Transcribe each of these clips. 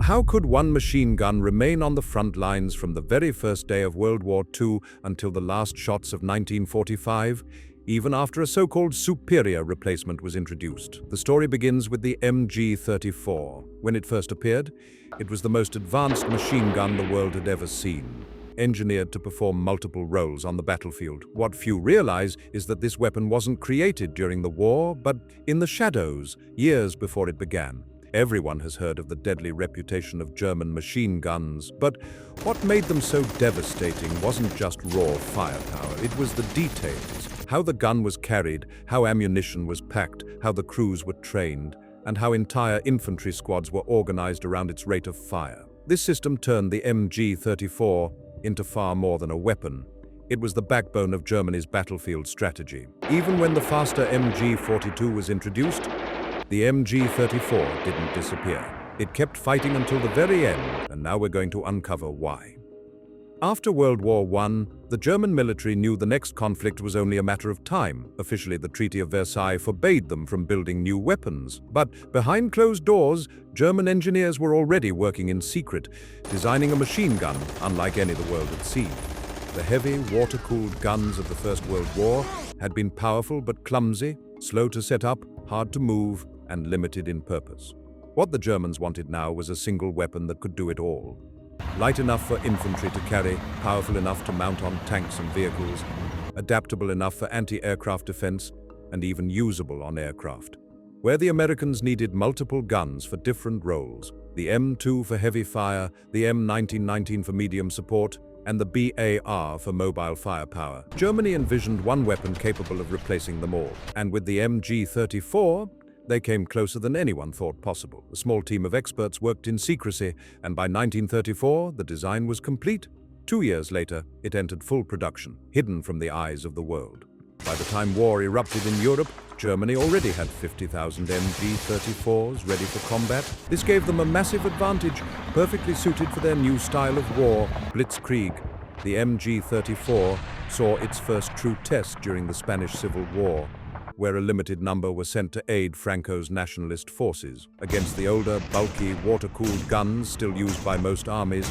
How could one machine gun remain on the front lines from the very first day of World War II until the last shots of 1945, even after a so-called superior replacement was introduced? The story begins with the MG34. When it first appeared, it was the most advanced machine gun the world had ever seen, engineered to perform multiple roles on the battlefield. What few realize is that this weapon wasn't created during the war, but in the shadows, years before it began. Everyone has heard of the deadly reputation of German machine guns, but what made them so devastating wasn't just raw firepower, it was the details. How the gun was carried, how ammunition was packed, how the crews were trained, and how entire infantry squads were organized around its rate of fire. This system turned the MG34 into far more than a weapon. It was the backbone of Germany's battlefield strategy. Even when the faster MG42 was introduced, the MG34 didn't disappear. It kept fighting until the very end, and now we're going to uncover why. After World War I, the German military knew the next conflict was only a matter of time. Officially, the Treaty of Versailles forbade them from building new weapons. But behind closed doors, German engineers were already working in secret, designing a machine gun unlike any the world had seen. The heavy, water-cooled guns of the First World War had been powerful but clumsy, slow to set up, hard to move, and limited in purpose. What the Germans wanted now was a single weapon that could do it all. Light enough for infantry to carry, powerful enough to mount on tanks and vehicles, adaptable enough for anti-aircraft defense, and even usable on aircraft. Where the Americans needed multiple guns for different roles, the M2 for heavy fire, the M1919 for medium support, and the BAR for mobile firepower, Germany envisioned one weapon capable of replacing them all. And with the MG34, they came closer than anyone thought possible. A small team of experts worked in secrecy, and by 1934, the design was complete. 2 years later, it entered full production, hidden from the eyes of the world. By the time war erupted in Europe, Germany already had 50,000 MG34s ready for combat. This gave them a massive advantage, perfectly suited for their new style of war, blitzkrieg. The MG34 saw its first true test during the Spanish Civil War, where a limited number were sent to aid Franco's nationalist forces. Against the older, bulky, water-cooled guns still used by most armies,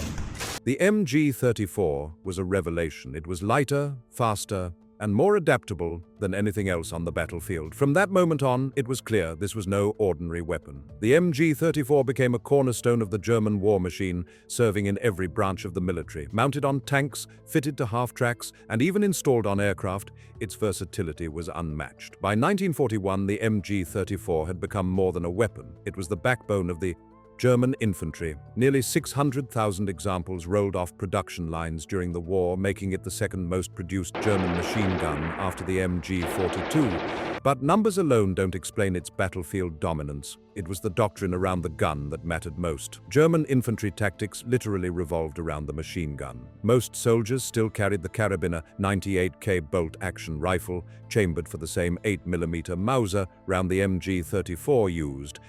the MG34 was a revelation. It was lighter, faster, and more adaptable than anything else on the battlefield. From that moment on, it was clear this was no ordinary weapon. The MG34 became a cornerstone of the German war machine, serving in every branch of the military. Mounted on tanks, fitted to half-tracks, and even installed on aircraft, its versatility was unmatched. By 1941, the MG34 had become more than a weapon. It was the backbone of the German infantry. Nearly 600,000 examples rolled off production lines during the war, making it the second most produced German machine gun after the MG42. But numbers alone don't explain its battlefield dominance. It was the doctrine around the gun that mattered most. German infantry tactics literally revolved around the machine gun. Most soldiers still carried the Karabiner 98K bolt-action rifle, chambered for the same 8mm Mauser round the MG34 used.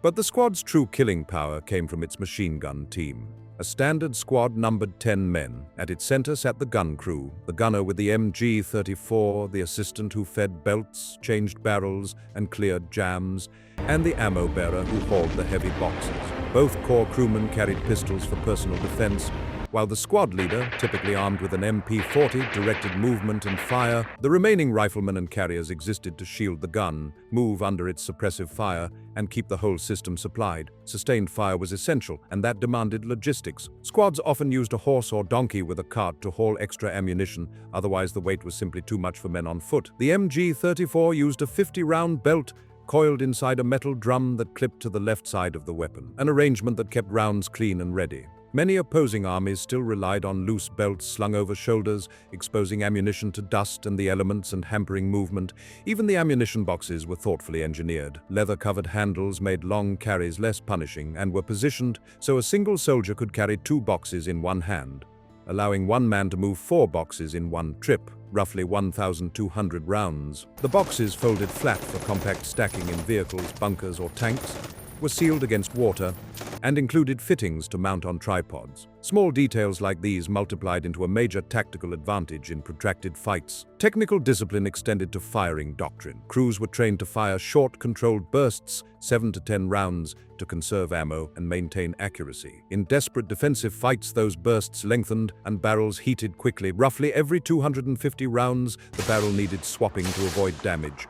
But the squad's true killing power came from its machine gun team. A standard squad numbered 10 men. At its center sat the gun crew, the gunner with the MG34, the assistant who fed belts, changed barrels, and cleared jams, and the ammo bearer who hauled the heavy boxes. Both corps crewmen carried pistols for personal defense, while the squad leader, typically armed with an MP40, directed movement and fire. The remaining riflemen and carriers existed to shield the gun, move under its suppressive fire, and keep the whole system supplied. Sustained fire was essential, and that demanded logistics. Squads often used a horse or donkey with a cart to haul extra ammunition, otherwise the weight was simply too much for men on foot. The MG34 used a 50-round belt coiled inside a metal drum that clipped to the left side of the weapon, an arrangement that kept rounds clean and ready. Many opposing armies still relied on loose belts slung over shoulders, exposing ammunition to dust and the elements and hampering movement. Even the ammunition boxes were thoughtfully engineered. Leather-covered handles made long carries less punishing and were positioned so a single soldier could carry 2 boxes in one hand, allowing one man to move 4 boxes in one trip, roughly 1,200 rounds. The boxes, folded flat for compact stacking in vehicles, bunkers, or tanks, were sealed against water and included fittings to mount on tripods. Small details like these multiplied into a major tactical advantage in protracted fights. Technical discipline extended to firing doctrine. Crews were trained to fire short, controlled bursts, 7 to 10 rounds, to conserve ammo and maintain accuracy. In desperate defensive fights, those bursts lengthened and barrels heated quickly. Roughly every 250 rounds, the barrel needed swapping to avoid damage.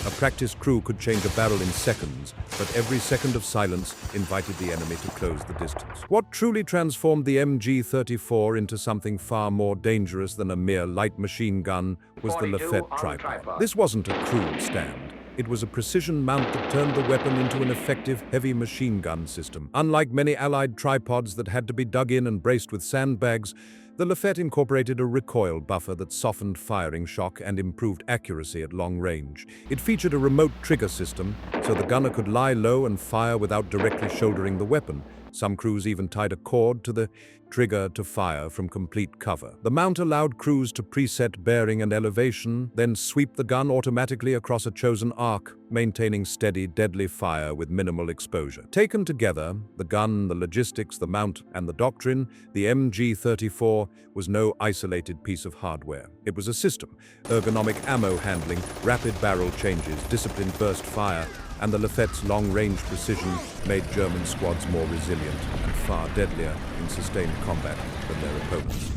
A practiced crew could change a barrel in seconds, but every second of silence invited the enemy to close the distance. What truly transformed the MG34 into something far more dangerous than a mere light machine gun was the Lafette tripod. This wasn't a crude stand. It was a precision mount that turned the weapon into an effective heavy machine gun system. Unlike many Allied tripods that had to be dug in and braced with sandbags, the Lafette incorporated a recoil buffer that softened firing shock and improved accuracy at long range. It featured a remote trigger system, so the gunner could lie low and fire without directly shouldering the weapon. Some crews even tied a cord to the trigger to fire from complete cover. The mount allowed crews to preset bearing and elevation, then sweep the gun automatically across a chosen arc, maintaining steady, deadly fire with minimal exposure. Taken together, the gun, the logistics, the mount, and the doctrine, the MG34 was no isolated piece of hardware. It was a system: ergonomic ammo handling, rapid barrel changes, disciplined burst fire, and the Lafette's long-range precision made German squads more resilient and far deadlier in sustained combat than their opponents.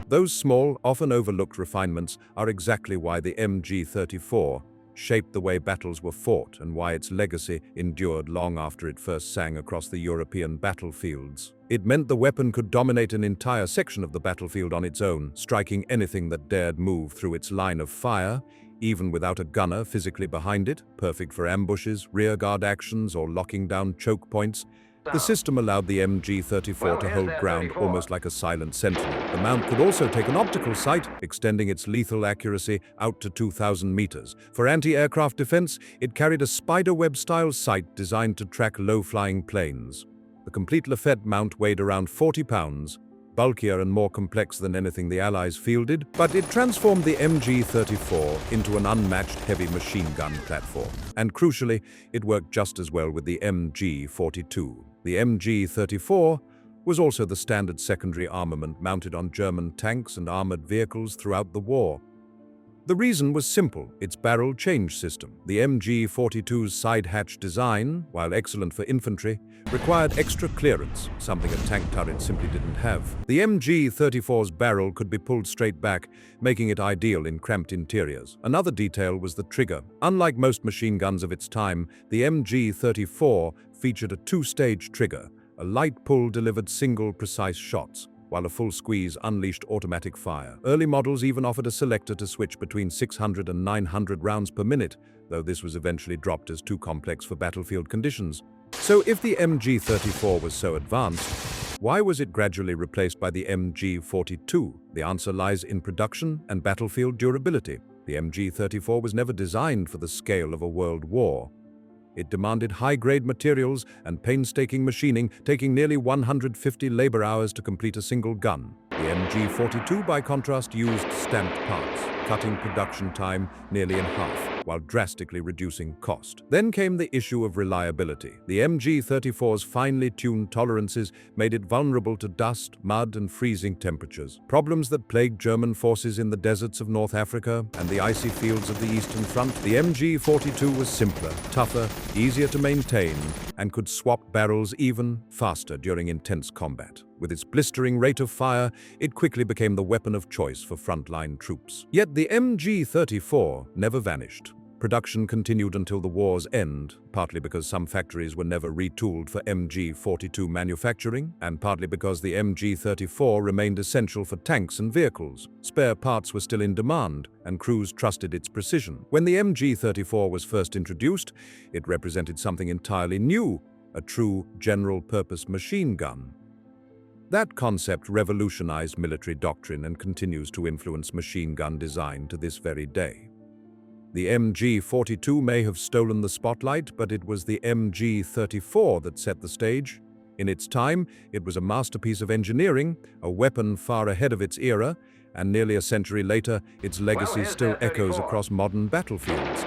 Those small, often overlooked refinements are exactly why the MG34 shaped the way battles were fought and why its legacy endured long after it first sang across the European battlefields. It meant the weapon could dominate an entire section of the battlefield on its own, striking anything that dared move through its line of fire, even without a gunner physically behind it, perfect for ambushes, rearguard actions, or locking down choke points. The system allowed the MG34 to hold ground almost like a silent sentinel. The mount could also take an optical sight, extending its lethal accuracy out to 2,000 meters. For anti-aircraft defense, it carried a spiderweb-style sight designed to track low-flying planes. The complete Lafette mount weighed around 40 pounds, bulkier and more complex than anything the Allies fielded, but it transformed the MG34 into an unmatched heavy machine gun platform. And crucially, it worked just as well with the MG42. The MG34 was also the standard secondary armament mounted on German tanks and armored vehicles throughout the war. The reason was simple: its barrel change system. The MG42's side hatch design, while excellent for infantry, required extra clearance, something a tank turret simply didn't have. The MG34's barrel could be pulled straight back, making it ideal in cramped interiors. Another detail was the trigger. Unlike most machine guns of its time, the MG34 featured a two-stage trigger. A light pull delivered single, precise shots, while a full squeeze unleashed automatic fire. Early models even offered a selector to switch between 600 and 900 rounds per minute, though this was eventually dropped as too complex for battlefield conditions. So if the MG34 was so advanced, why was it gradually replaced by the MG42? The answer lies in production and battlefield durability. The MG34 was never designed for the scale of a world war. It demanded high-grade materials and painstaking machining, taking nearly 150 labor hours to complete a single gun. The MG42, by contrast, used stamped parts, cutting production time nearly in half, while drastically reducing cost. Then came the issue of reliability. The MG34's finely tuned tolerances made it vulnerable to dust, mud, and freezing temperatures, problems that plagued German forces in the deserts of North Africa and the icy fields of the Eastern Front. The MG42 was simpler, tougher, easier to maintain, and could swap barrels even faster during intense combat. With its blistering rate of fire, it quickly became the weapon of choice for frontline troops. Yet the MG34 never vanished. Production continued until the war's end, partly because some factories were never retooled for MG42 manufacturing, and partly because the MG34 remained essential for tanks and vehicles. Spare parts were still in demand, and crews trusted its precision. When the MG34 was first introduced, it represented something entirely new: a true general-purpose machine gun. That concept revolutionized military doctrine and continues to influence machine gun design to this very day. The MG42 may have stolen the spotlight, but it was the MG34 that set the stage. In its time, it was a masterpiece of engineering, a weapon far ahead of its era, and nearly a century later, its legacy still echoes across modern battlefields.